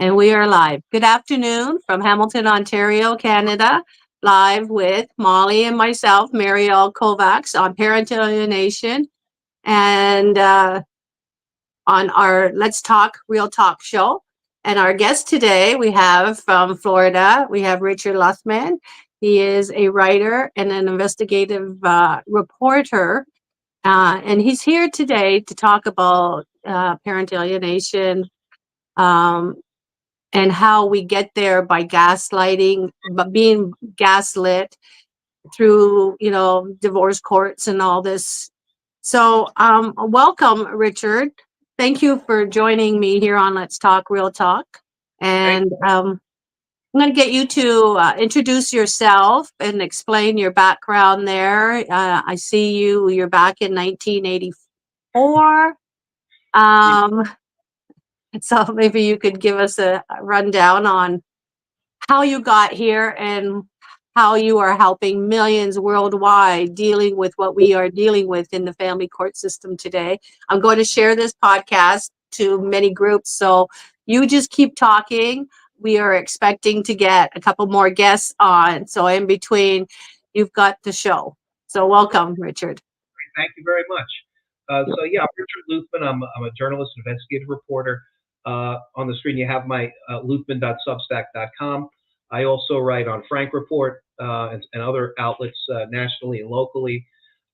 And we are live. Good afternoon from Hamilton, Ontario, Canada. Live with Molly and myself, Marielle Kovacs, on Parental Alienation, and on our Let's Talk Real Talk show. And our guest today, we have from Florida, we have Richard Luthmann. He is a writer and an investigative reporter. And he's here today to talk about parental alienation, um, and how we get there by gaslighting, but being gaslit through, divorce courts and all this. So, welcome, Richard. Thank you for joining me here on Let's Talk Real Talk. Thank And I'm going to get you to introduce yourself and explain your background there. I see you're back in 1984. you. Um, so maybe you could give us a rundown on how you got here and how you are helping millions worldwide dealing with what we are dealing with in the family court system today. I'm going to share this podcast to many groups, so you just keep talking. We are expecting to get a couple more guests on, so in between, you've got the show. So welcome, Richard. Thank you very much. I'm Richard Luthmann. I'm a journalist, investigative reporter. On the screen, you have my luthmann.substack.com. I also write on Frank Report and other outlets nationally and locally.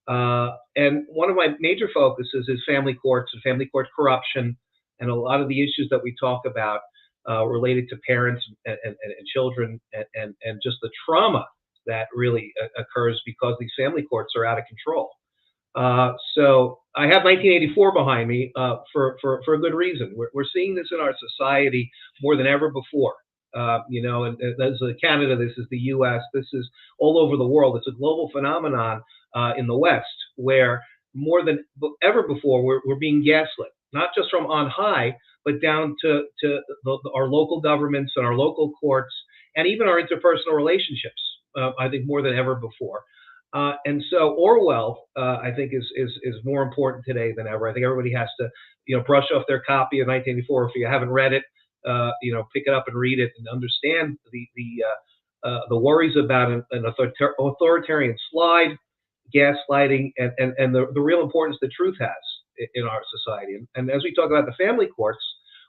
And one of my major focuses is family courts and family court corruption, and a lot of the issues that we talk about related to parents and children, and just the trauma that really occurs because these family courts are out of control. So I have 1984 behind me for a good reason. We're seeing this in our society more than ever before. And this is Canada, this is the U.S., this is all over the world. It's a global phenomenon in the West, where more than ever before we're being gaslit, not just from on high, but down to our local governments and our local courts, and even our interpersonal relationships. I think more than ever before. And so Orwell, I think, is more important today than ever. I think everybody has to, brush off their copy of 1984. If you haven't read it, pick it up and read it and understand the worries about an authoritarian slide, gaslighting, and the real importance the truth has in our society. And as we talk about the family courts,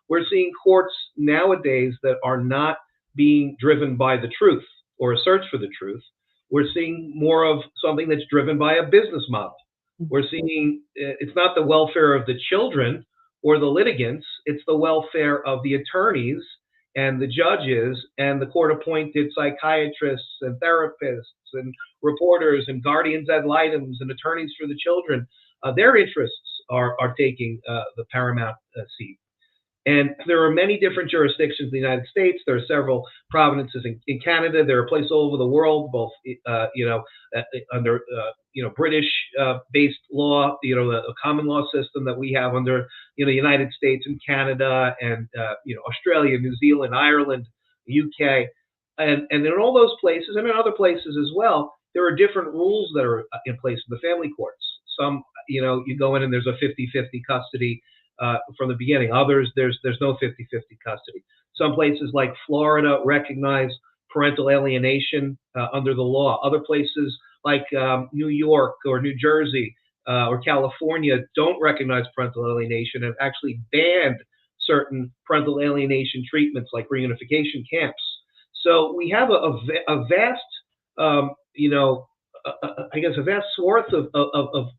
we're seeing courts nowadays that are not being driven by the truth or a search for the truth. We're seeing more of something that's driven by a business model. We're seeing it's not the welfare of the children or the litigants, it's the welfare of the attorneys and the judges and the court appointed psychiatrists and therapists and reporters and guardians ad litem and attorneys for the children. Their interests are taking the paramount seat. And there are many different jurisdictions in the United States. There are several provinces in Canada. There are places all over the world, both under British-based law, the common law system that we have under the United States and Canada and Australia, New Zealand, Ireland, UK, and in all those places and in other places as well, there are different rules that are in place in the family courts. Some, you go in and there's a 50-50 custody from the beginning. Others, there's no 50-50 custody. Some places like Florida recognize parental alienation under the law. Other places like New York or New Jersey or California don't recognize parental alienation and actually banned certain parental alienation treatments like reunification camps. So we have a vast, I guess, a vast swath of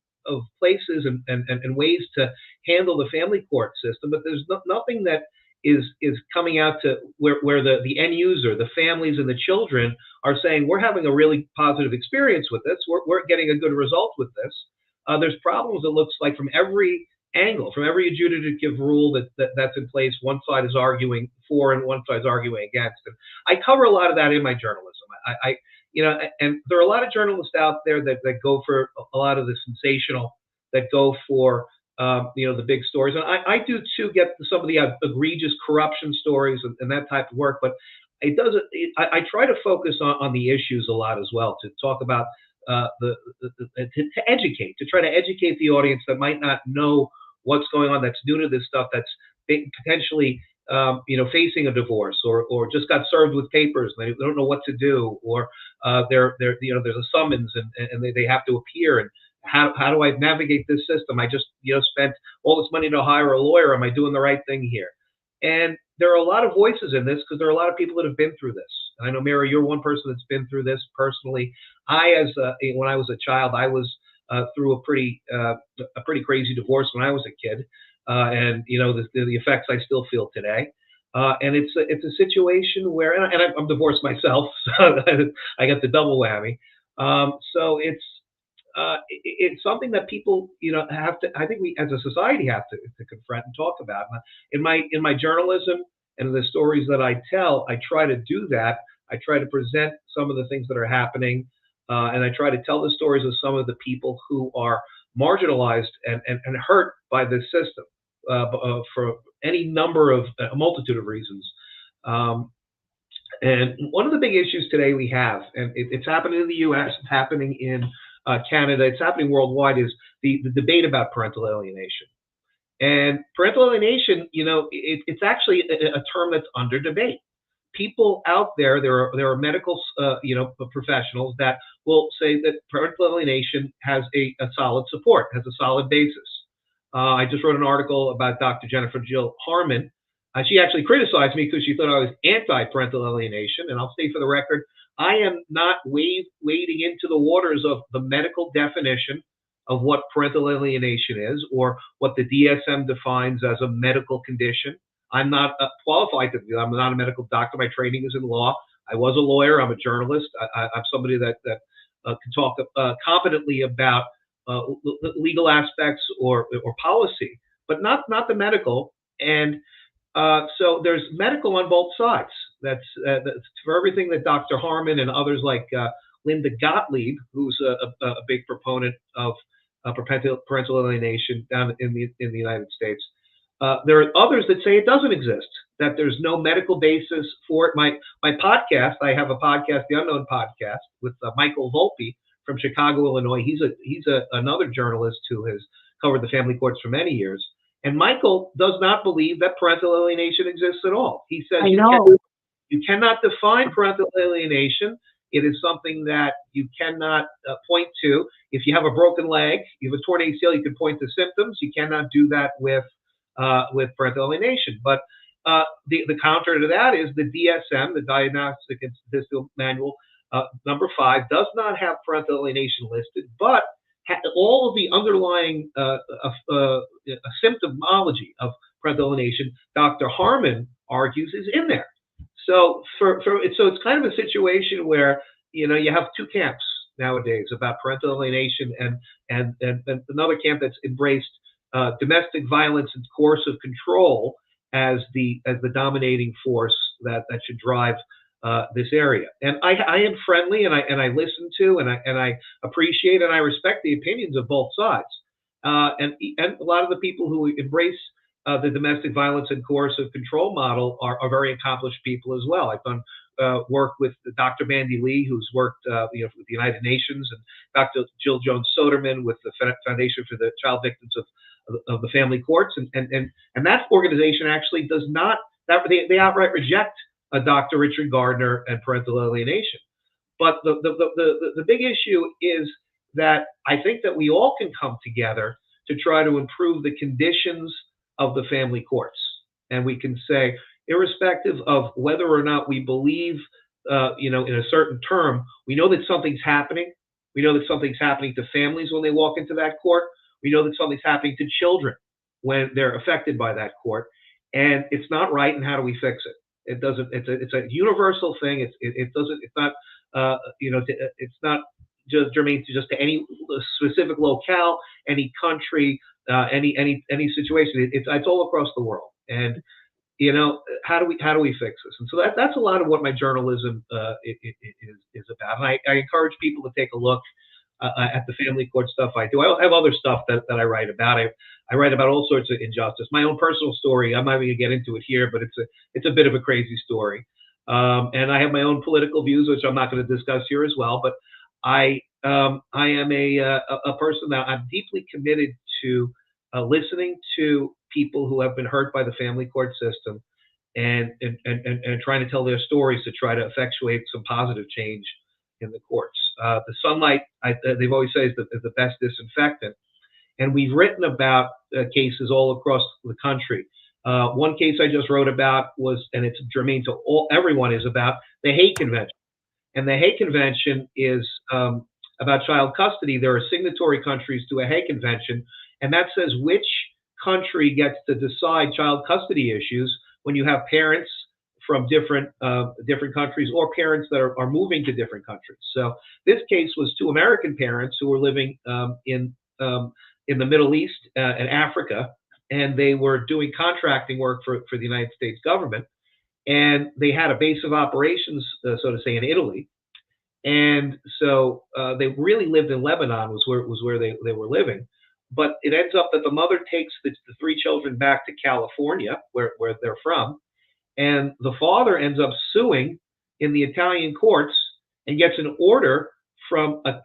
places and ways to handle the family court system, but there's nothing that is coming out to where the end user, the families and the children are saying, we're having a really positive experience with this. We're getting a good result with this. There's problems, it looks like, from every angle, from every adjudicative rule that's in place. One side is arguing for and one side is arguing against. And I cover a lot of that in my journalism. And there are a lot of journalists out there that go for a lot of the sensational, that go for the big stories, and I do too get some of the egregious corruption stories and that type of work. But it doesn't. I try to focus on the issues a lot as well, to talk about to educate, to try to educate the audience that might not know what's going on, that's new to this stuff, that's potentially facing a divorce, or just got served with papers and they don't know what to do, or there's a summons and they have to appear, and how do I navigate this system? I just spent all this money to hire a lawyer. Am I doing the right thing here? And there are a lot of voices in this because there are a lot of people that have been through this. And I know, Mary, you're one person that's been through this personally. When I was a child, I was through a pretty crazy divorce when I was a kid, and the effects I still feel today. And it's a situation where, and I'm divorced myself, so I got the double whammy. So it's something that people have to. I think we as a society have to confront and talk about. In my journalism and the stories that I tell, I try to do that. I try to present some of the things that are happening, and I try to tell the stories of some of the people who are marginalized and hurt by this system for any number of a multitude of reasons. And one of the big issues today we have, and it's happening in the U.S., it's happening in Canada, it's happening worldwide, is the debate about parental alienation. And parental alienation, it's actually a term that's under debate. People out there, there are medical, professionals that will say that parental alienation has a solid support, has a solid basis. I just wrote an article about Dr. Jennifer Jill Harmon. She actually criticized me because she thought I was anti-parental alienation. And I'll say for the record, I am not wading into the waters of the medical definition of what parental alienation is, or what the DSM defines as a medical condition. I'm not qualified to do that. I'm not a medical doctor. My training is in law. I was a lawyer. I'm a journalist. I'm somebody that can talk competently about legal aspects or policy, but not the medical. And so there's medical on both sides. That's for everything that Dr. Harmon and others like Linda Gottlieb, who's a big proponent of parental alienation down in the United States. There are others that say it doesn't exist, that there's no medical basis for it. My podcast, I have a podcast, The Unknown Podcast, with Michael Volpe from Chicago, Illinois. He's another journalist who has covered the family courts for many years. And Michael does not believe that parental alienation exists at all. He says you cannot define parental alienation. It is something that you cannot point to. If you have a broken leg, you have a torn ACL, you can point to symptoms. You cannot do that with parental alienation. But the counter to that is the DSM, the Diagnostic and Statistical Manual, number 5, does not have parental alienation listed, but all of the underlying symptomology of parental alienation, Dr. Harmon argues, is in there. So it's kind of a situation where you have two camps nowadays about parental alienation, and another camp that's embraced domestic violence and coercive control as the dominating force that should drive this area. And I am friendly, and I listen to, and I appreciate, and I respect the opinions of both sides. And a lot of the people who embrace the domestic violence and coercive control model are very accomplished people as well. I've done work with Dr. Mandy Lee, who's worked with the United Nations, and Dr. Jill Jones Soderman with the Foundation for the Child Victims of the Family Courts, and that organization actually does not, they outright reject Dr. Richard Gardner and parental alienation. But the big issue is that I think that we all can come together to try to improve the conditions of the family courts. And we can say, irrespective of whether or not we believe, in a certain term, we know that something's happening. We know that something's happening to families when they walk into that court. We know that something's happening to children when they're affected by that court. And it's not right, and how do we fix it? It doesn't. It's a universal thing. It doesn't. It's not. It's not just germane to any specific locale, any country, any situation. It's all across the world. And how do we fix this? And so that's a lot of what my journalism is about. And I encourage people to take a look at the family court stuff I do. I have other stuff that I write about. I write about all sorts of injustice. My own personal story, I'm not even gonna get into it here, but it's a bit of a crazy story. And I have my own political views, which I'm not going to discuss here as well. But I am a person that I'm deeply committed to listening to people who have been hurt by the family court system, and trying to tell their stories to try to effectuate some positive change in the courts. The sunlight, they've always said, is the best disinfectant. And we've written about cases all across the country. One case I just wrote about was, and it's germane to everyone, is about the Hague Convention. And the Hague Convention is about child custody. There are signatory countries to a Hague Convention, and that says which country gets to decide child custody issues when you have parents from different countries, or parents that are moving to different countries. So this case was two American parents who were living in the Middle East and Africa, and they were doing contracting work for the United States government. And they had a base of operations, so to say, in Italy. And so they really lived in Lebanon, was where they were living. But it ends up that the mother takes the three children back to California, where they're from, and the father ends up suing in the Italian courts and gets an order from a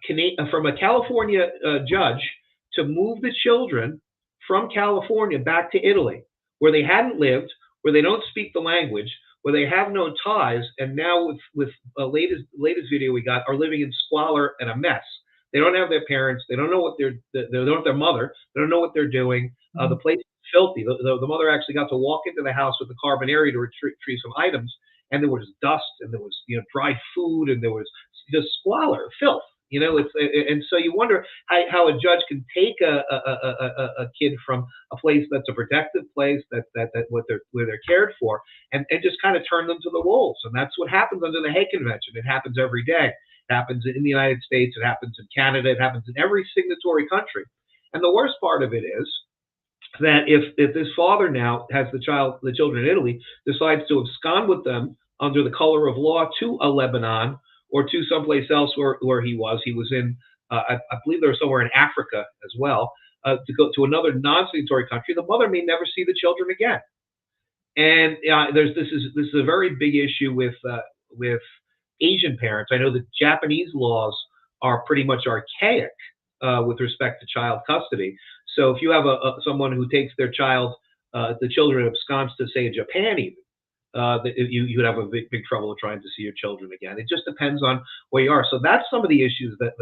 California judge to move the children from California back to Italy, where they hadn't lived, where they don't speak the language, where they have no ties, and now with latest video we got, are living in squalor and a mess. They don't have their parents. They don't know what they don't have their mother. They don't know what they're doing. The place is filthy. The mother actually got to walk into the house with the carbonaria to retrieve some items, and there was dust, and there was dried food, and there was just squalor, filth. And so you wonder how a judge can take a kid from a place that's a protected place, that where they're cared for, and just kind of turn them to the wolves. And that's what happens under the Hague Convention. It happens every day. It happens in the United States. It happens in Canada. It happens in every signatory country. And the worst part of it is that if this father now has the children in Italy, decides to abscond with them under the color of law to a Lebanon, or to someplace else where he was in, I believe there was somewhere in Africa as well, to go to another non-signatory country, the mother may never see the children again. And this is a very big issue with Asian parents. I know that Japanese laws are pretty much archaic with respect to child custody. So if you have someone who takes their the children absconds to, say, Japan even, you would have a big trouble trying to see your children again. It just depends on where you are. So that's some of the issues that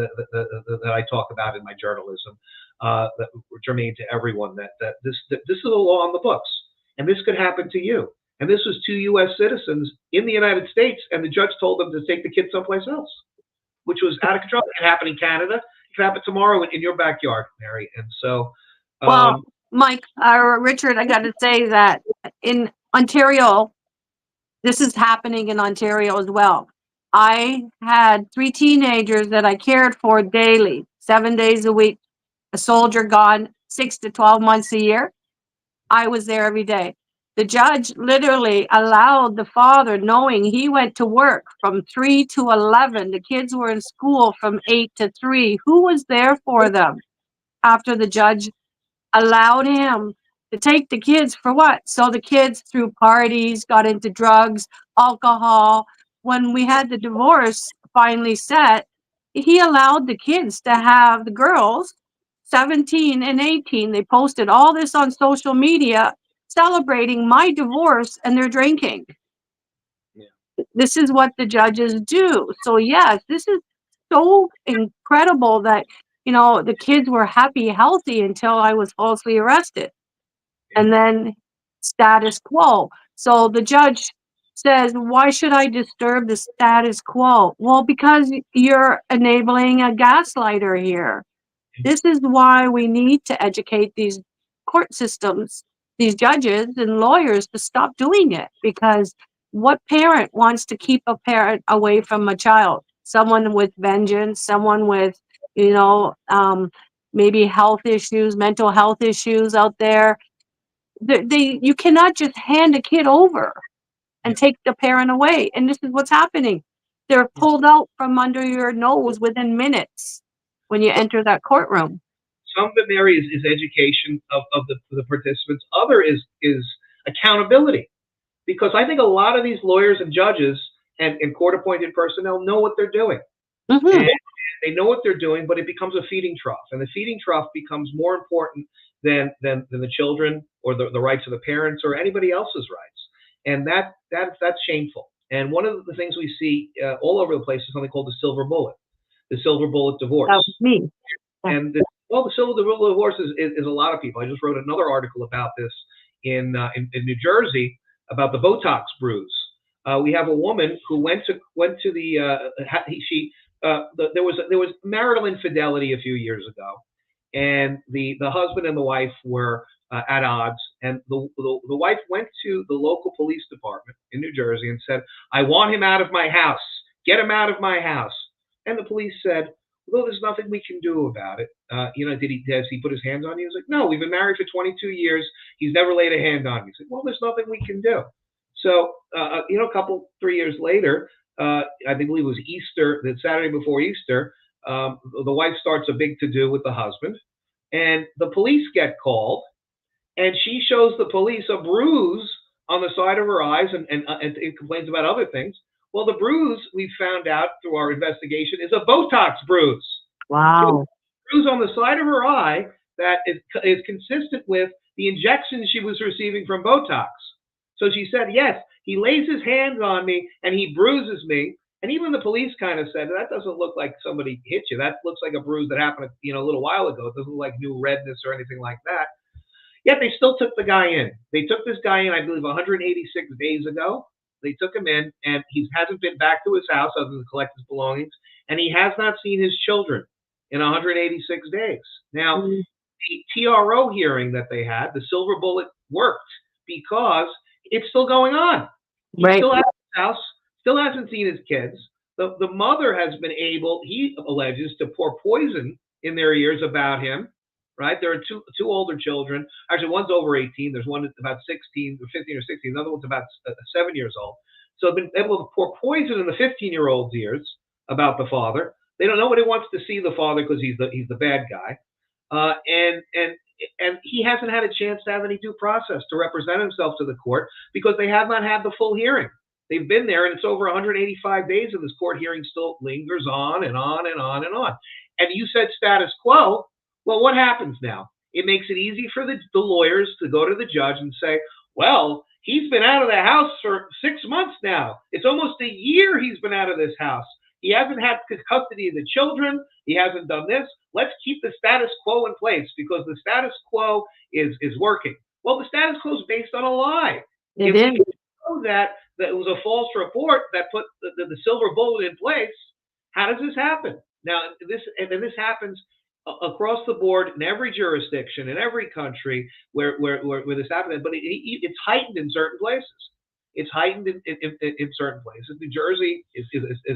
I talk about in my journalism, that were germane to everyone. That this is a law on the books, and this could happen to you. And this was two U.S. citizens in the United States, and the judge told them to take the kids someplace else, which was out of control. It can happen in Canada. It can happen tomorrow in your backyard, Mary. And so, Well, Mike, Richard, I got to say that in Ontario, this is happening in Ontario as well. I had 3 teenagers that I cared for daily, 7 days a week. A soldier gone 6 to 12 months a year. I was there every day. The judge literally allowed the father, knowing he went to work from 3 to 11. The kids were in school from 8 to 3. Who was there for them? After the judge allowed him to take the kids for what? So the kids, through parties, got into drugs, alcohol. When we had the divorce finally set, he allowed the kids to have the girls, 17 and 18. They posted all this on social media celebrating my divorce, and they're drinking. Yeah. This is what the judges do. So yes, this is so incredible that the kids were happy, healthy until I was falsely arrested. And then status quo. So the judge says, why should I disturb the status quo? Well, because you're enabling a gaslighter here. This is why we need to educate these court systems, these judges and lawyers, to stop doing it. Because what parent wants to keep a parent away from a child? Someone with vengeance, someone with maybe health issues, mental health issues out there. You cannot just hand a kid over and take the parent away. And this is what's happening. They're pulled out from under your nose within minutes when you enter that courtroom. Some of the areas is education of the participants. Other is accountability. Because I think a lot of these lawyers and judges and court-appointed personnel know what they're doing. Mm-hmm. And they know what they're doing, but it becomes a feeding trough. And the feeding trough becomes more important than the children or the rights of the parents or anybody else's rights. and that's shameful. And one of the things we see all over the place is something called the silver bullet divorce. That was me. Yeah. And the silver bullet divorce is a lot of people. I just wrote another article about this in New Jersey about the Botox bruise. We have a woman who went to the there was marital infidelity a few years ago, and the husband and the wife were at odds, and the wife went to the local police department in New Jersey and said, "I want him out of my house. Get him out of my house." And the police said, "Well, there's nothing we can do about it. Has he put his hands on you?" He's like, "No, we've been married for 22 years. He's never laid a hand on me." He's like, "Well, there's nothing we can do." So, a 3 years later, I believe it was Easter, the Saturday before Easter, the wife starts a big to-do with the husband, and the police get called, and she shows the police a bruise on the side of her eyes, and complains about other things. Well, the bruise, we found out through our investigation, is a Botox bruise. Wow. Bruise on the side of her eye that is consistent with the injections she was receiving from Botox. So she said, yes, he lays his hands on me and he bruises me. And even the police kind of said, that doesn't look like somebody hit you. That looks like a bruise that happened, a little while ago. It doesn't look like new redness or anything like that. Yet they still took the guy in. They took this guy in, I believe, 186 days ago. They took him in, and he hasn't been back to his house other than to collect his belongings, and he has not seen his children in 186 days. Now, the TRO hearing that they had, the silver bullet worked because it's still going on. He still has his house, still hasn't seen his kids. The mother has been able, he alleges, to pour poison in their ears about him. Right? There are two older children. Actually, one's over 18. There's one that's about 16, or 15 or 16. Another one's about 7 years old. So they've been able to pour poison in the 15-year-old's ears about the father. They don't nobody wants to see the father because he's the bad guy, and he hasn't had a chance to have any due process to represent himself to the court because they have not had the full hearing. They've been there, and it's over 185 days, and this court hearing still lingers on and on and on and on. And you said status quo. Well, what happens now? It makes it easy for the lawyers to go to the judge and say, well, he's been out of the house for 6 months now. It's almost a year he's been out of this house. He hasn't had custody of the children. He hasn't done this. Let's keep the status quo in place because the status quo is working. Well, the status quo is based on a lie. It is. Know that it was a false report that put the silver bullet in place. How does this happen? Now, this happens across the board in every jurisdiction, in every country where this happens, but it's heightened in certain places. It's heightened in certain places. New Jersey is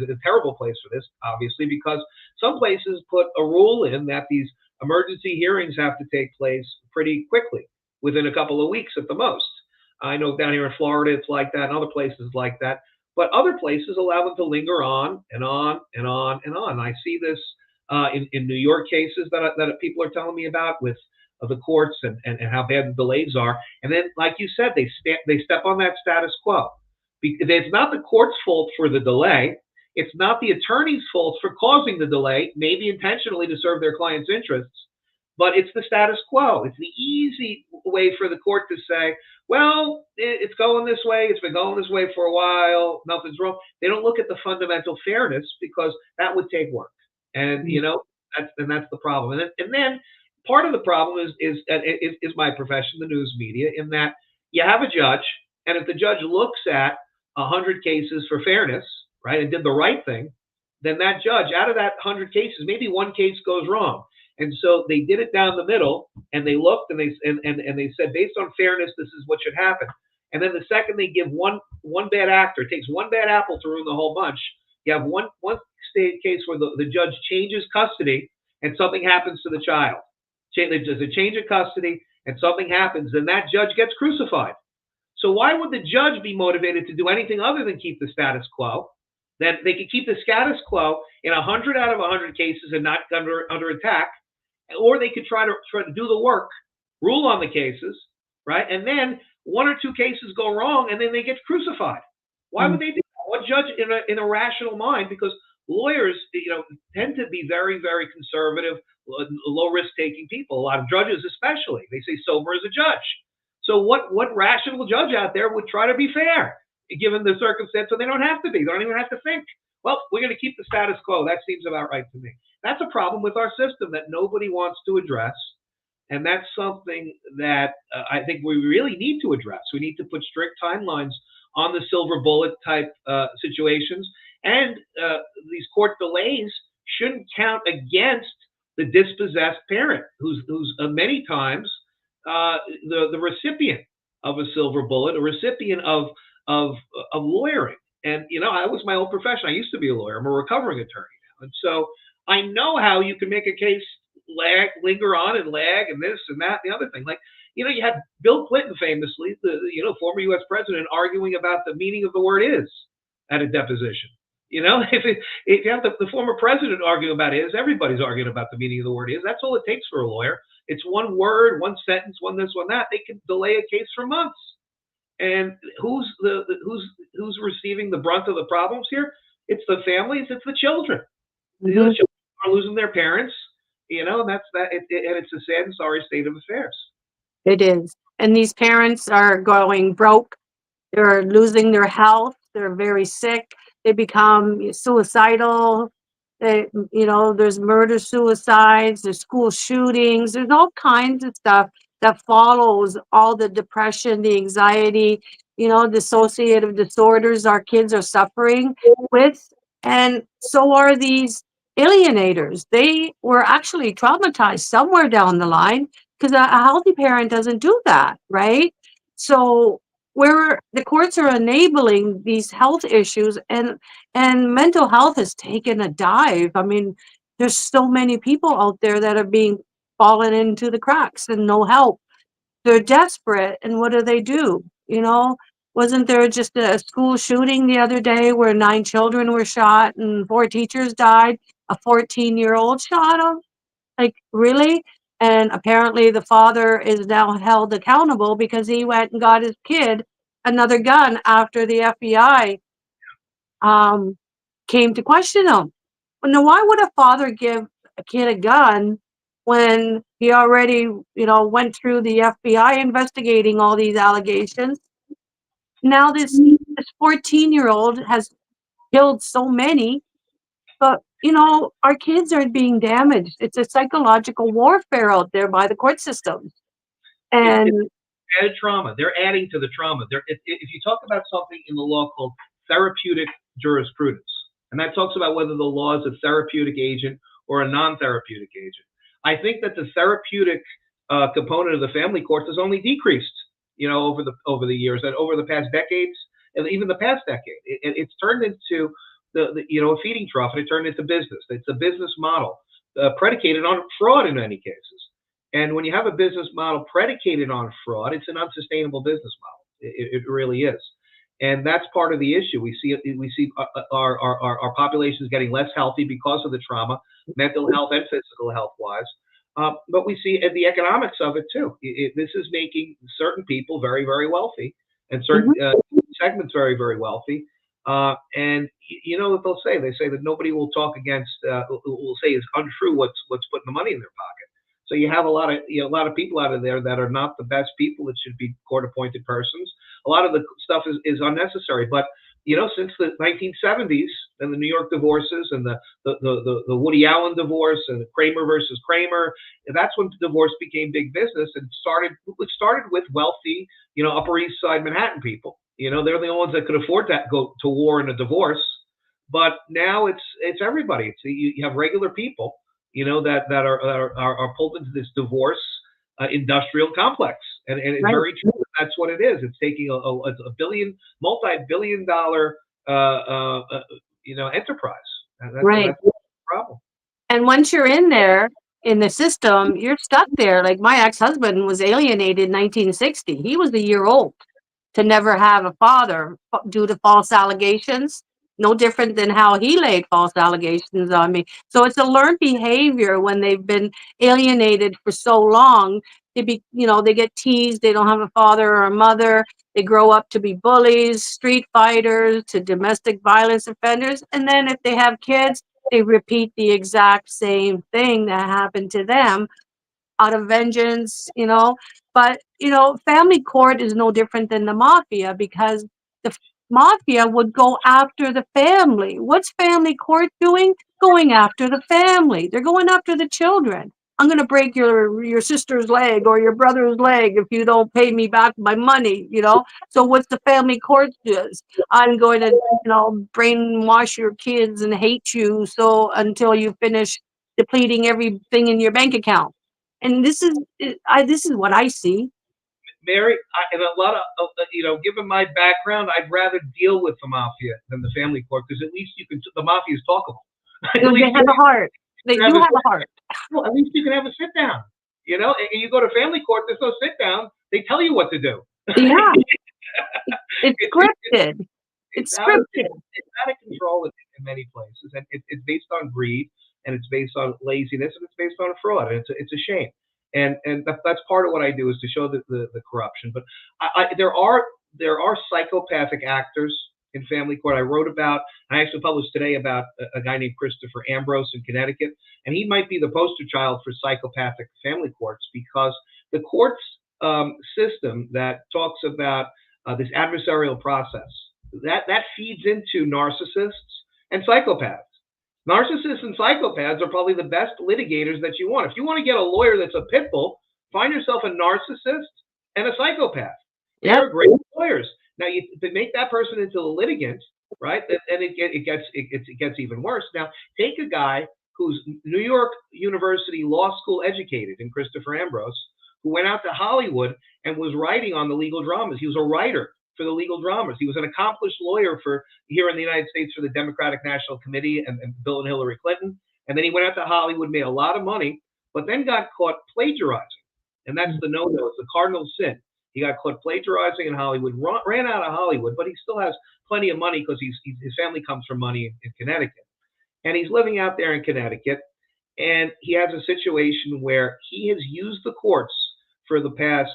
a terrible place for this, obviously, because some places put a rule in that these emergency hearings have to take place pretty quickly, within a couple of weeks at the most. I know down here in Florida it's like that, and other places like that. But other places allow them to linger on and on and on and on. I see this in New York cases that people are telling me about with the courts and how bad the delays are. And then, like you said, they step on that status quo. It's not the court's fault for the delay. It's not the attorney's fault for causing the delay, maybe intentionally to serve their client's interests. But it's the status quo. It's the easy way for the court to say, well, it's going this way. It's been going this way for a while. Nothing's wrong. They don't look at the fundamental fairness because that would take work. And, that's the problem. And then part of the problem is my profession, the news media, in that you have a judge, and if the judge looks at 100 cases for fairness, right, and did the right thing, then that judge, out of that 100 cases, maybe one case goes wrong. And so they did it down the middle, and they looked, and they said, based on fairness, this is what should happen. And then the second they give one bad actor, it takes one bad apple to ruin the whole bunch. You have one state case where the judge changes custody and something happens to the child. There's a change of custody and something happens, then that judge gets crucified. So why would the judge be motivated to do anything other than keep the status quo? Then they could keep the status quo in 100 out of 100 cases and not under attack, or they could try to do the work, rule on the cases, right? And then one or two cases go wrong, and then they get crucified. Why would they do that? What judge in a rational mind? Because lawyers, tend to be very, very conservative, low risk taking people. A lot of judges, especially, they say sober as a judge. So what rational judge out there would try to be fair, given the circumstance, so they don't have to be. They don't even have to think. Well, we're going to keep the status quo. That seems about right to me. That's a problem with our system that nobody wants to address, and that's something that I think we really need to address. We need to put strict timelines on the silver bullet type situations, and these court delays shouldn't count against the dispossessed parent, who's many times the recipient of a silver bullet, a recipient of of lawyering. And I was my own profession. I used to be a lawyer. I'm a recovering attorney now, and so I know how you can make a case linger on and lag, and this and that, and the other thing. Like, you had Bill Clinton famously, the former U.S. president, arguing about the meaning of the word "is" at a deposition. If you have the former president arguing about "is," everybody's arguing about the meaning of the word "is." That's all it takes for a lawyer. It's one word, one sentence, one this, one that. They can delay a case for months. And who's receiving the brunt of the problems here? It's the families. It's the children. The Hmm. children are losing their parents. And that's that. And it's a sad and sorry state of affairs. It is. And these parents are going broke. They're losing their health. They're very sick. They become suicidal. There's murder suicides, there's school shootings, there's all kinds of stuff that follows all the depression, the anxiety, dissociative disorders our kids are suffering with. And so are these alienators. They were actually traumatized somewhere down the line because a healthy parent doesn't do that, right? So where the courts are enabling these health issues, and mental health has taken a dive. I mean, there's so many people out there that are being fallen into the cracks and no help. They're desperate, and what do? Wasn't there just a school shooting the other day where 9 children were shot and 4 teachers died? A 14-year-old shot them? Like, really? And apparently the father is now held accountable because he went and got his kid another gun after the FBI um, came to question him. Well, now, why would a father give a kid a gun when he already, went through the FBI investigating all these allegations? Now this 14-year-old has killed so many, but our kids are being damaged. It's a psychological warfare out there by the court systems. It's And added trauma. They're adding to the trauma. If you talk about something in the law called therapeutic jurisprudence, and that talks about whether the law is a therapeutic agent or a non-therapeutic agent. I think that the therapeutic component of the family courts has only decreased, over the years and over the past decades, and even the past decade. It's turned into a feeding trough, and it turned into business. It's a business model predicated on fraud in many cases. And when you have a business model predicated on fraud, it's an unsustainable business model. It really is. And that's part of the issue. We see our population is getting less healthy because of the trauma, mental health and physical health wise. But we see the economics of it too. This is making certain people very, very wealthy, and certain mhm, segments very, very wealthy. And you know what they'll say? They say that nobody will talk against, will say is untrue what's putting the money in their pocket. So you have a lot of people out of there that are not the best people that should be court appointed persons. A lot of the stuff is unnecessary. But since the 1970s and the New York divorces and the Woody Allen divorce and Kramer versus Kramer, that's when divorce became big business, and it started with wealthy, Upper East Side Manhattan people. They're the only ones that could afford to go to war in a divorce. But now it's everybody. You have regular people, that are pulled into this divorce industrial complex, and it's right, very true. That's what it is. It's taking a multi-billion dollar, enterprise, and right. that's the problem. And once you're in there in the system, you're stuck there. Like my ex-husband was alienated in 1960. He was a year old to never have a father due to false allegations. No different than how he laid false allegations on me. So it's a learned behavior when they've been alienated for so long. They get teased. They don't have a father or a mother. They grow up to be bullies, street fighters, to domestic violence offenders. And then if they have kids, they repeat the exact same thing that happened to them. out of vengeance, But, family court is no different than the mafia, because the mafia would go after the family. What's family court doing? Going after the family. They're going after the children. I'm going to break your sister's leg or your brother's leg if you don't pay me back my money. So what's the family court does? I'm going to, brainwash your kids and hate you so until you finish depleting everything in your bank account. And this is what I see. Mary, and a lot of given my background, I'd rather deal with the mafia than the family court, because at least you can. The mafia is talkable. At They least have a heart. They you do have a, have a heart. well, at least you can have a sit down. And you go to family court, there's no sit down. They tell you what to do. Yeah, it's It's scripted. it's It's out of scripted. it's out of control in many places, and it's based on greed, and it's based on laziness, and it's based on fraud, and it's a shame. And that's part of what I do, is to show the corruption. But there are psychopathic actors in family court. I wrote about, I actually published today about a guy named Christopher Ambrose in Connecticut, and he might be the poster child for psychopathic family courts, because the courts system that talks about this adversarial process, that feeds into narcissists and psychopaths. Narcissists and psychopaths are probably the best litigators that you want. If you want to get a lawyer that's a pit bull, find yourself a narcissist and a psychopath. They Yep. are great lawyers. Now, to make that person into a litigant, right? And it gets even worse. Now, take a guy who's New York University Law School educated, in Christopher Ambrose, who went out to Hollywood and was writing on the legal dramas. He was a writer for the legal dramas. He was an accomplished lawyer for here in the United States for the Democratic National Committee and Bill and Hillary Clinton. And then he went out to Hollywood, made a lot of money, but then got caught plagiarizing. And that's the no-no. It's the cardinal sin. He got caught plagiarizing in Hollywood, ran out of Hollywood, but he still has plenty of money because his family comes from money in Connecticut. And he's living out there in Connecticut, and he has a situation where he has used the courts for the past,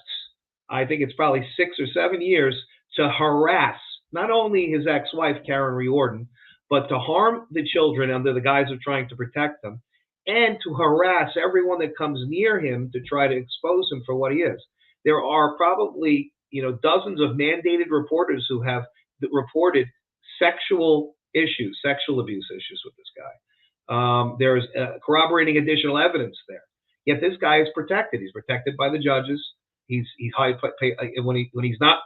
I think it's probably 6 or 7 years, to harass not only his ex-wife, Karen Riordan, but to harm the children under the guise of trying to protect them, and to harass everyone that comes near him to try to expose him for what he is. There are probably, dozens of mandated reporters who have reported sexual abuse issues with this guy. There's corroborating additional evidence there. Yet this guy is protected. He's protected by the judges. He's high when he's not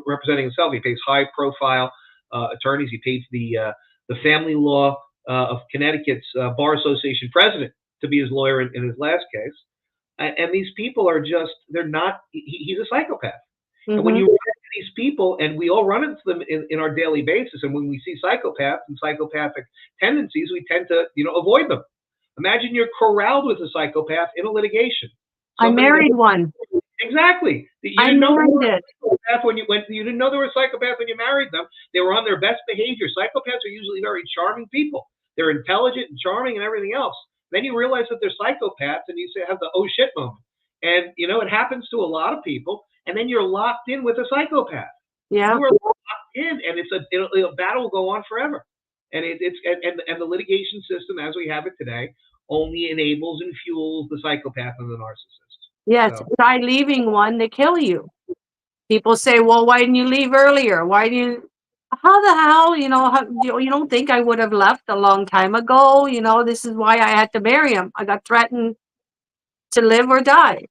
representing himself. He pays high profile attorneys. He pays the family law of Connecticut's Bar Association president to be his lawyer in his last case. And these people are they're not. He's a psychopath. Mm-hmm. And when you run into these people, and we all run into them in our daily basis, and when we see psychopaths and psychopathic tendencies, we tend to avoid them. Imagine you're corralled with a psychopath in a litigation. I married one. Exactly. You didn't know you didn't know they were a psychopath when you married them. They were on their best behavior. Psychopaths are usually very charming people. They're intelligent and charming and everything else. Then you realize that they're psychopaths, and you have the oh shit moment. And it happens to a lot of people. And then you're locked in with a psychopath. Yeah. You are locked in, and a battle will go on forever. And the litigation system, as we have it today, only enables and fuels the psychopath and the narcissist. Yes, try leaving one, they kill you. People say, well, why didn't you leave earlier? How the hell, you don't think I would have left a long time ago? This is why I had to marry him. I got threatened to live or die.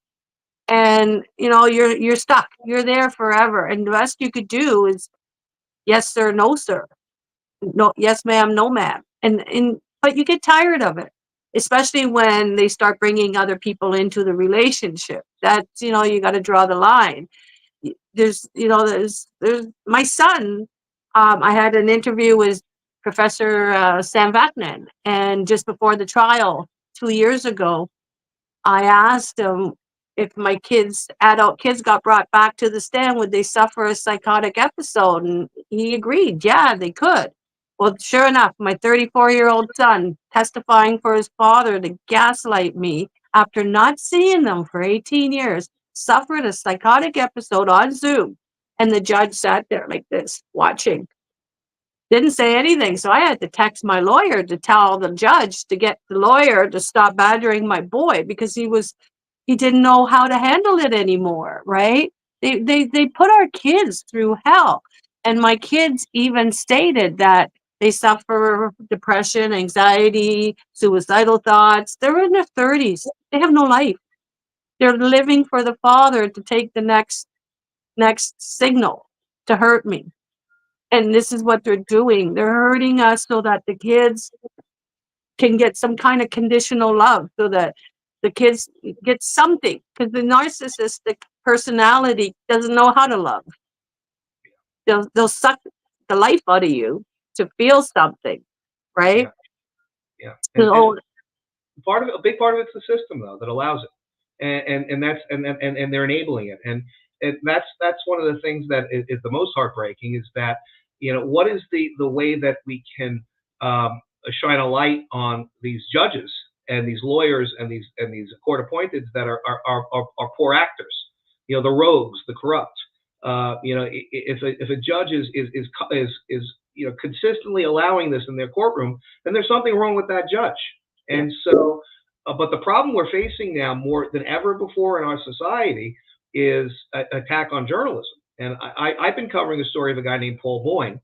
And, you're stuck. You're there forever. And the best you could do is yes, sir, no, sir. No, yes, ma'am, no, ma'am. But you get tired of it, especially when they start bringing other people into the relationship. That's, you got to draw the line. There's my son. I had an interview with Professor Sam Vaknin, and just before the trial 2 years ago, I asked him if my adult kids got brought back to the stand, would they suffer a psychotic episode? And he agreed, yeah, they could. Well, sure enough, my 34-year-old son testifying for his father to gaslight me after not seeing them for 18 years, suffered a psychotic episode on Zoom. And the judge sat there like this, watching. Didn't say anything. So I had to text my lawyer to tell the judge to get the lawyer to stop badgering my boy, because he was he didn't know how to handle it anymore, right? They put our kids through hell. And my kids even stated that they suffer depression, anxiety, suicidal thoughts. They're in their 30s. They have no life. They're living for the father to take the next signal to hurt me. And this is what they're doing. They're hurting us so that the kids can get some kind of conditional love, so that the kids get something, because the narcissistic personality doesn't know how to love. They'll suck the life out of you to feel something, right? Yeah, yeah. And So part of it, a big part of it's the system though that allows it, and that's and they're enabling it, and that's one of the things that is the most heartbreaking is that what is the way that we can shine a light on these judges and these lawyers and these court appointeds that are poor actors, the rogues, the corrupt. If a judge is consistently allowing this in their courtroom, then there's something wrong with that judge. And so, but the problem we're facing now more than ever before in our society is attack on journalism. And I've been covering the story of a guy named Paul Boyne,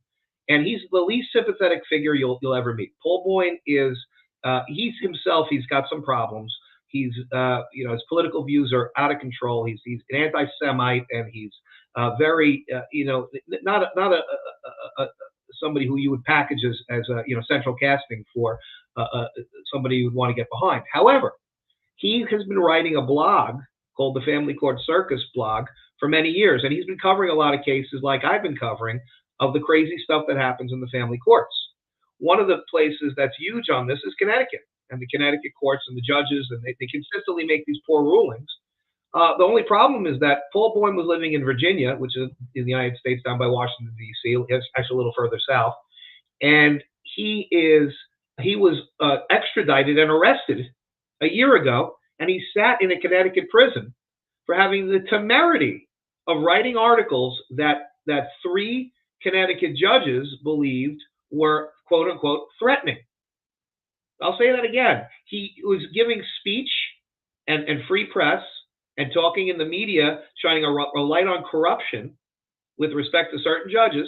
and he's the least sympathetic figure you'll ever meet. Paul Boyne is he's himself. He's got some problems. He's his political views are out of control. He's an anti-Semite, and he's very not a somebody who you would package as a central casting for somebody you would want to get behind. However, he has been writing a blog called the Family Court Circus blog for many years, and he's been covering a lot of cases like I've been covering of the crazy stuff that happens in the family courts. One of the places that's huge on this is Connecticut, and the Connecticut courts and the judges, and they consistently make these poor rulings. The only problem is that Paul Boyne was living in Virginia, which is in the United States, down by Washington, D.C., it's actually a little further south, and he was extradited and arrested a year ago, and he sat in a Connecticut prison for having the temerity of writing articles that three Connecticut judges believed were quote unquote threatening. I'll say that again. He was giving speech and free press and talking in the media, shining a light on corruption with respect to certain judges.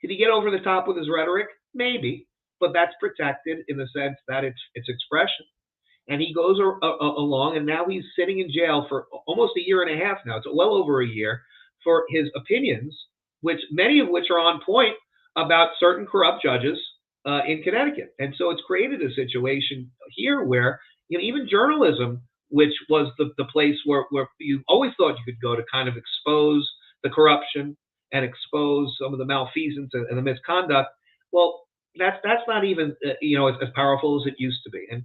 Did he get over the top with his rhetoric? Maybe, but that's protected in the sense that it's expression. And he goes along, and now he's sitting in jail for almost a year and a half now. It's well over a year for his opinions, many of which are on point about certain corrupt judges in Connecticut. And so it's created a situation here where even journalism, which was the place where you always thought you could go to kind of expose the corruption and expose some of the malfeasance and the misconduct. Well, that's not even as powerful as it used to be. And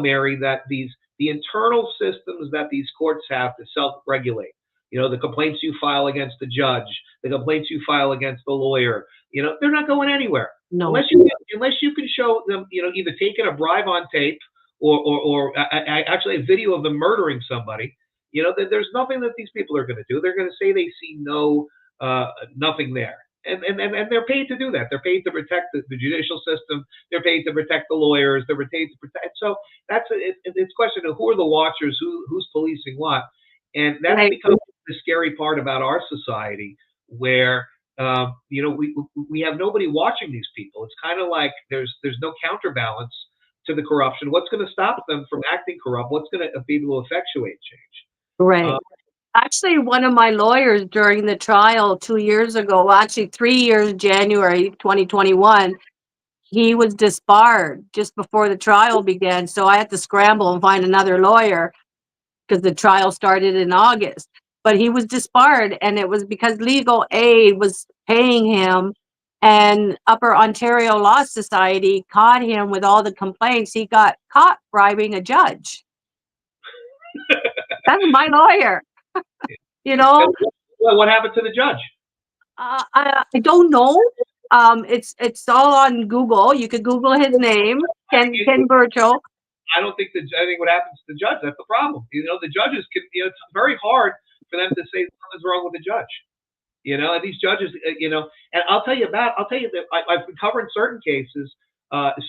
Mary, that the internal systems that these courts have to self-regulate, the complaints you file against the judge, the complaints you file against the lawyer, they're not going anywhere. no. Unless you can show them, either taking a bribe on tape or actually a video of them murdering somebody. There's nothing that these people are going to do. They're going to say they see nothing there. And they're paid to do that. They're paid to protect the judicial system. They're paid to protect the lawyers. They're paid to protect. So it's a question of who are the watchers, who's policing what, and that's Right. become the scary part about our society, where we have nobody watching these people. It's kind of like there's no counterbalance to the corruption. What's going to stop them from acting corrupt? What's going to be able to effectuate change? Right. Actually, one of my lawyers during the trial 2 years ago, actually 3 years, January 2021, he was disbarred just before the trial began. So I had to scramble and find another lawyer because the trial started in August. But he was disbarred, and it was because legal aid was paying him, and Upper Ontario Law Society caught him with all the complaints. He got caught bribing a judge. That's my lawyer. Well, what happened to the judge? I don't know. It's all on Google. You could Google his name, Ken Burchell. I think what happens to the judge, that's the problem. The judges it's very hard for them to say something's wrong with the judge. And these judges, and I'll tell you that I've been covering certain cases,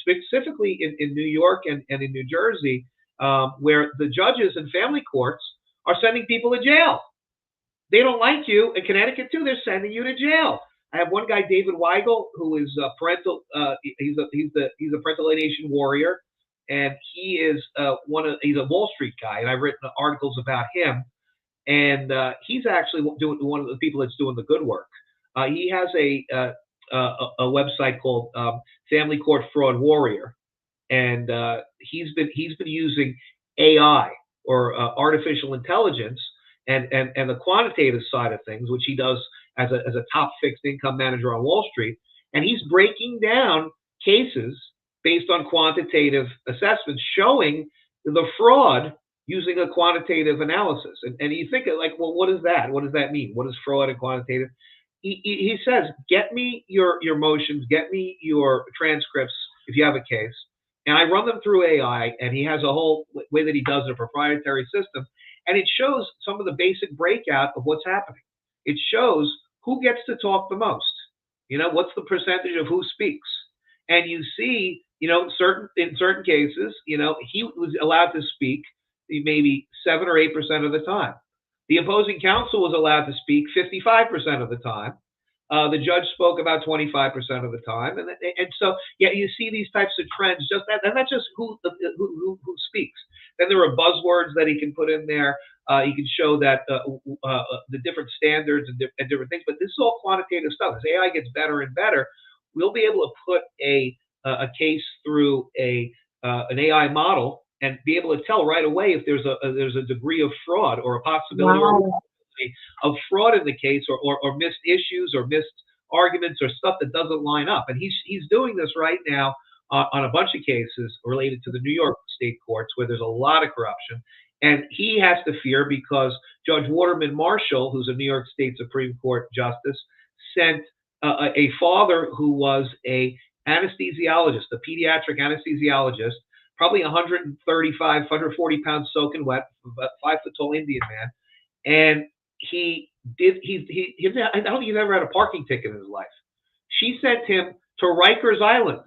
specifically in New York and in New Jersey, where the judges in family courts are sending people to jail. They don't like you. In Connecticut too, they're sending you to jail. I have one guy, David Weigel, who is a parental. He's a parental alienation warrior, and he is he's a Wall Street guy, and I've written articles about him. And he's actually doing one of the people that's doing the good work. He has a website called Family Court Fraud Warrior, and he's been using AI or artificial intelligence and the quantitative side of things, which he does as a top fixed income manager on Wall Street, and he's breaking down cases based on quantitative assessments showing the fraud using a quantitative analysis. And you think like, well, what is that? What does that mean? What is fraud and quantitative? He says, get me your motions, get me your transcripts if you have a case, and I run them through AI, and he has a whole way that he does it, a proprietary system, and it shows some of the basic breakout of what's happening. It shows who gets to talk the most. What's the percentage of who speaks? And you see, in certain cases, he was allowed to speak maybe 7 or 8% of the time. The opposing counsel was allowed to speak 55% of the time. The judge spoke about 25% of the time, and so you see these types of trends. Just that, and that's just who speaks. Then there are buzzwords that he can put in there. He can show that the different standards and different things. But this is all quantitative stuff. As AI gets better and better, we'll be able to put a case through an AI model and be able to tell right away if there's a degree of fraud or a possibility. Wow. Of fraud in the case, or missed issues, or missed arguments, or stuff that doesn't line up. And he's doing this right now on a bunch of cases related to the New York state courts where there's a lot of corruption. And he has to fear because Judge Waterman Marshall, who's a New York State Supreme Court justice, sent a father who was a anesthesiologist, a pediatric anesthesiologist, probably 135, 140 pounds soaking wet, about 5 foot tall Indian man. And I don't think he's ever had a parking ticket in his life. She sent him to Rikers Island.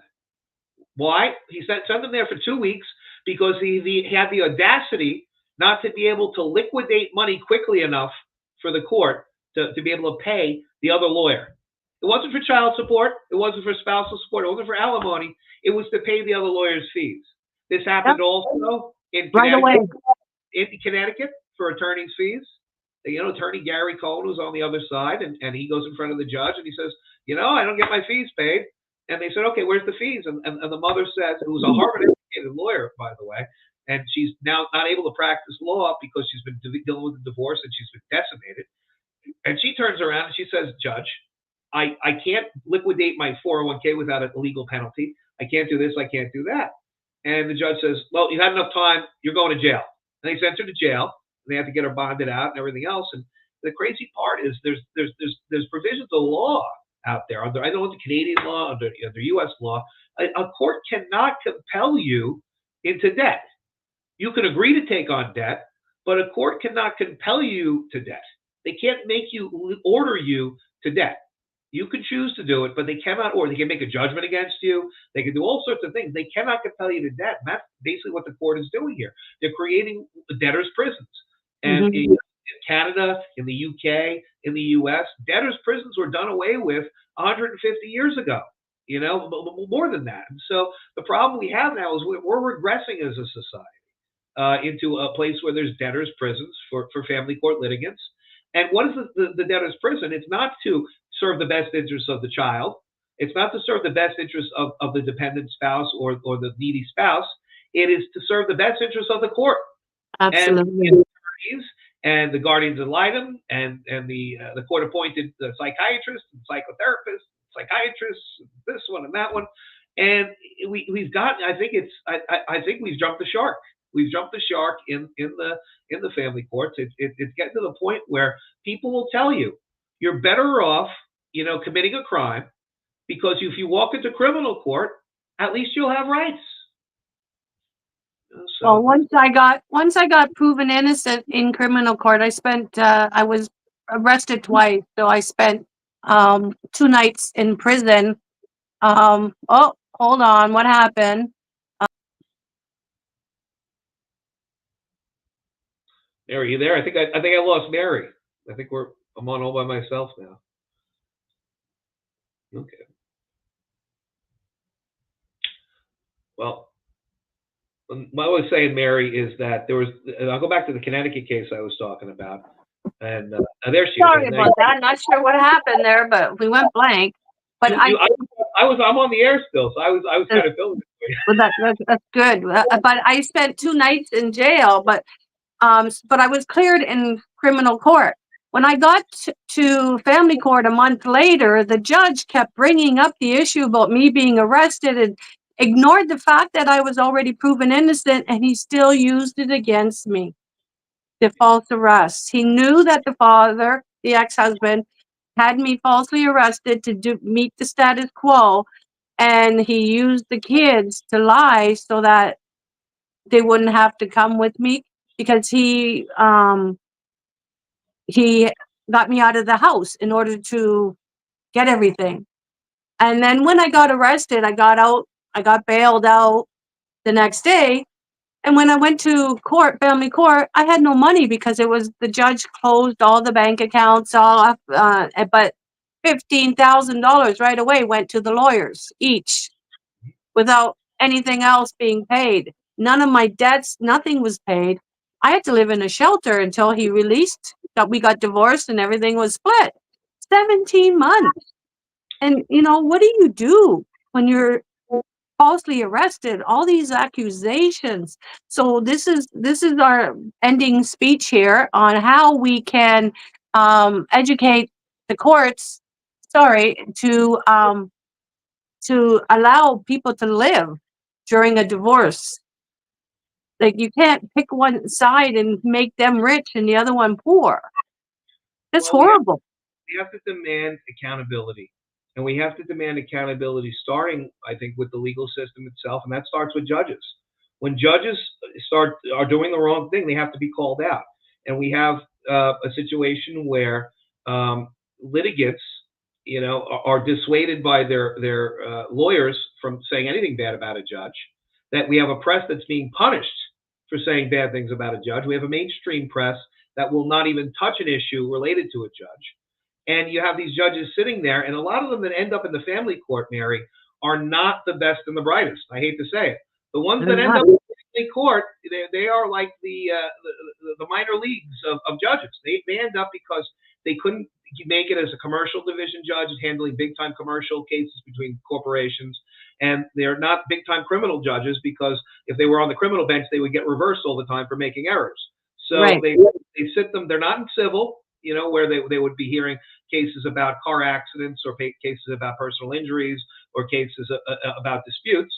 Why? He sent him there for 2 weeks because he had the audacity not to be able to liquidate money quickly enough for the court to be able to pay the other lawyer. It wasn't for child support. It wasn't for spousal support. It wasn't for alimony. It was to pay the other lawyer's fees. This happened also in Connecticut for attorney's fees. Attorney Gary Cohen was on the other side, and he goes in front of the judge and he says, I don't get my fees paid. And they said, okay, where's the fees? And the mother says, who's a Harvard-educated lawyer, by the way, and she's now not able to practice law because she's been dealing with a divorce and she's been decimated. And she turns around and she says, Judge, I can't liquidate my 401k without a legal penalty. I can't do this. I can't do that. And the judge says, well, you've had enough time. You're going to jail. And they sent her to jail. They have to get her bonded out and everything else. And the crazy part is there's provisions of law out there. I don't know the Canadian law, under U.S. law. A court cannot compel you into debt. You can agree to take on debt, but a court cannot compel you to debt. They can't make you order you to debt. You can choose to do it, but they cannot order. They can make a judgment against you. They can do all sorts of things. They cannot compel you to debt. And that's basically what the court is doing here. They're creating debtors' prisons. And in Canada, in the UK, in the US, debtors' prisons were done away with 150 years ago, more than that. And so the problem we have now is we're regressing as a society into a place where there's debtors' prisons for family court litigants. And what is the debtor's prison? It's not to serve the best interests of the child. It's not to serve the best interests of the dependent spouse or the needy spouse. It is to serve the best interests of the court. Absolutely. And the guardians ad litem and the court-appointed psychiatrists and psychotherapists, psychiatrists, this one and that one. And we've got. I think we've jumped the shark. We've jumped the shark in the family courts. It's getting to the point where people will tell you you're better off, committing a crime, because if you walk into criminal court, at least you'll have rights. So, well, once I got proven innocent in criminal court, I was arrested twice, so I spent 2 nights in prison. Oh, hold on, what happened? Mary, you there? I think I lost Mary. I'm on all by myself now. Okay. Well, what I was saying, Mary, is that there was. And I'll go back to the Connecticut case I was talking about, and there she is. Sorry about that. I'm not sure what happened there, but we went blank. But You, I'm on the air still, so I was uh, kind of filming it for you. well, that's good. But I spent 2 nights in jail, but I was cleared in criminal court. When I got to family court a month later, the judge kept bringing up the issue about me being arrested and ignored the fact that I was already proven innocent, and he still used it against me. The false arrest. He knew that the father, the ex-husband, had me falsely arrested to meet the status quo, and he used the kids to lie so that they wouldn't have to come with me because he got me out of the house in order to get everything. And then when I got arrested, I got out, I got bailed out the next day. And when I went to court, family court, I had no money because the judge closed all the bank accounts, but $15,000 right away went to the lawyers each without anything else being paid. None of my debts, nothing was paid. I had to live in a shelter until he released that we got divorced and everything was split. 17 months. And what do you do when you're falsely arrested? All these accusations. So this is our ending speech here on how we can educate the courts, sorry, to allow people to live during a divorce. Like, you can't pick one side and make them rich and the other one poor. That's Well, horrible. we have to demand accountability, and we have to demand accountability starting, I think, with the legal system itself, and that starts with judges. When judges are doing the wrong thing, they have to be called out. And we have a situation where litigants, are dissuaded by their lawyers from saying anything bad about a judge. That we have a press that's being punished for saying bad things about a judge. We have a mainstream press that will not even touch an issue related to a judge. And you have these judges sitting there, and a lot of them that end up in the family court, Mary, are not the best and the brightest. I hate to say it. The ones They're that end not. up in the family court, they are like the minor leagues of judges. They end up because they couldn't make it as a commercial division judge handling big time commercial cases between corporations. And they're not big time criminal judges because if they were on the criminal bench, they would get reversed all the time for making errors. So Right. they sit them. They're not in civil, where they would be hearing cases about car accidents or cases about personal injuries or cases about disputes.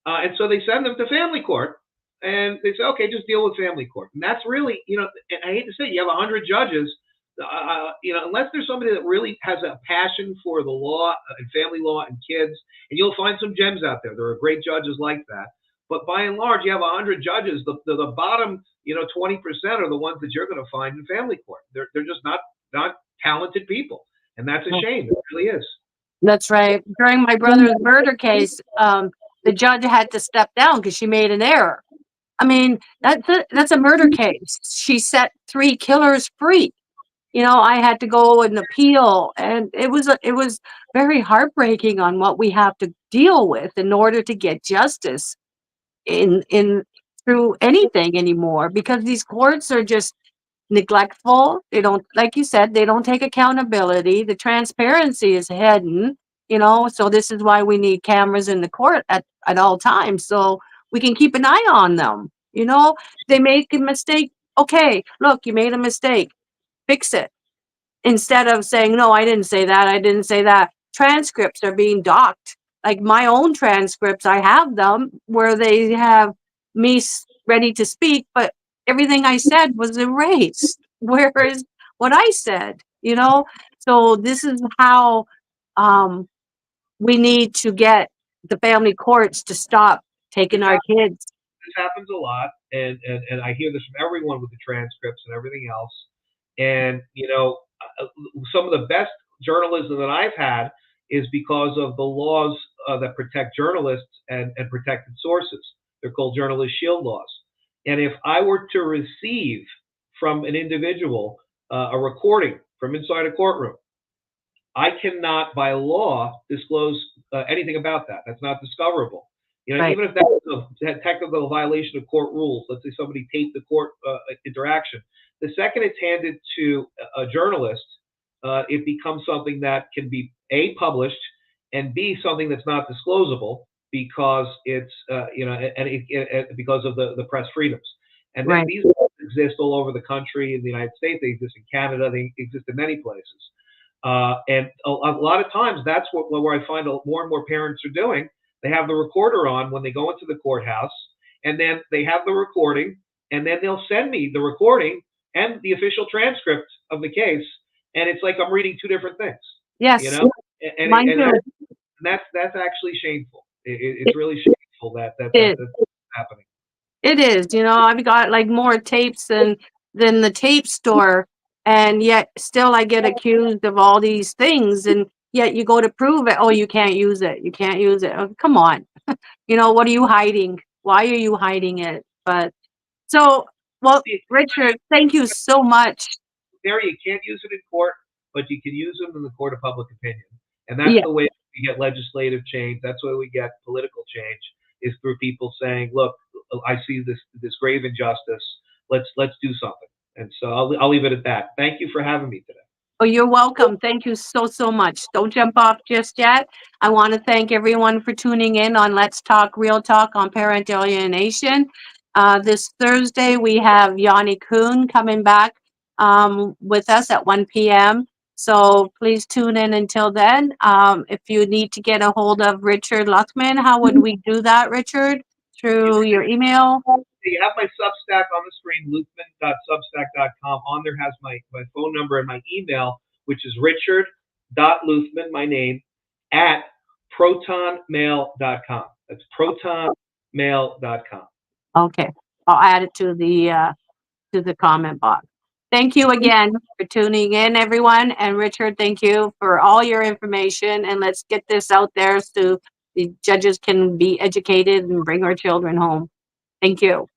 And so they send them to family court, and they say, okay, just deal with family court. And that's really, and I hate to say it, you have 100 judges. Unless there's somebody that really has a passion for the law and family law and kids, and you'll find some gems out there. There are great judges like that. But by and large, you have 100 judges. The bottom, 20% are the ones that you're going to find in family court. They're just not talented people, and that's a shame. It really is. That's right. During my brother's murder case, the judge had to step down because she made an error. I mean, that's a murder case. She set 3 killers free. I had to go and appeal, and it was very heartbreaking on what we have to deal with in order to get justice in through anything anymore, because these courts are just neglectful. They don't, like you said, they don't take accountability. The transparency is hidden, so this is why we need cameras in the court at all times so we can keep an eye on them. They make a mistake. Okay, look, you made a mistake. Fix it. Instead of saying, no, I didn't say that. I didn't say that. Transcripts are being docked. Like my own transcripts, I have them where they have me ready to speak, but everything I said was erased. Whereas what I said, so this is how um, we need to get the family courts to stop This taking our kids. this happens a lot, and I hear this from everyone with the transcripts and everything else. And some of the best journalism that I've had is because of the laws that protect journalists and protected sources. They're called journalist shield laws. And if I were to receive from an individual, a recording from inside a courtroom, I cannot, by law, disclose anything about that. That's not discoverable. Right. Even if that was a technical violation of court rules, let's say somebody taped the court interaction, the second it's handed to a journalist, it becomes something that can be A, published, and B, something that's not disclosable because it's, because of the press freedoms. And then Right. these laws exist all over the country. In the United States, they exist in Canada, they exist in many places. And a lot of times that's where I find more and more parents are doing. They have the recorder on when they go into the courthouse, and then they have the recording, and then they'll send me the recording and the official transcript of the case, and it's like I'm reading two different things. Yes. And, Mine too. that's actually shameful. It It's really shameful that's is. happening. It is. I've got like more tapes than the tape store, and yet still I get accused of all these things, and yet you go to prove it. Oh, you can't use it. You can't use it. Oh, come on. What are you hiding? Why are you hiding it? But so, well, Richard, thank you so much. There, you can't use it in court, but you can use them in the court of public opinion, and that's Yeah. the way we get legislative change. That's the way we get political change, is through people saying, "Look, I see this grave injustice. Let's do something." And so I'll leave it at that. Thank you for having me today. Oh, you're welcome. Thank you so, so much. Don't jump off just yet. I want to thank everyone for tuning in on Let's Talk Real Talk on Parental Alienation. This Thursday, we have Yanni Kuhn coming back with us at 1 p.m. So please tune in until then. If you need to get a hold of Richard Luthmann, how would we do that, Richard? Through your email? You have my Substack on the screen, luthmann.substack.com. On there has my phone number and my email, which is richard.luthmann, my name, at protonmail.com. That's protonmail.com. Okay. I'll add it to the comment box. Thank you again for tuning in, everyone. And Richard, thank you for all your information. And let's get this out there so the judges can be educated and bring our children home. Thank you.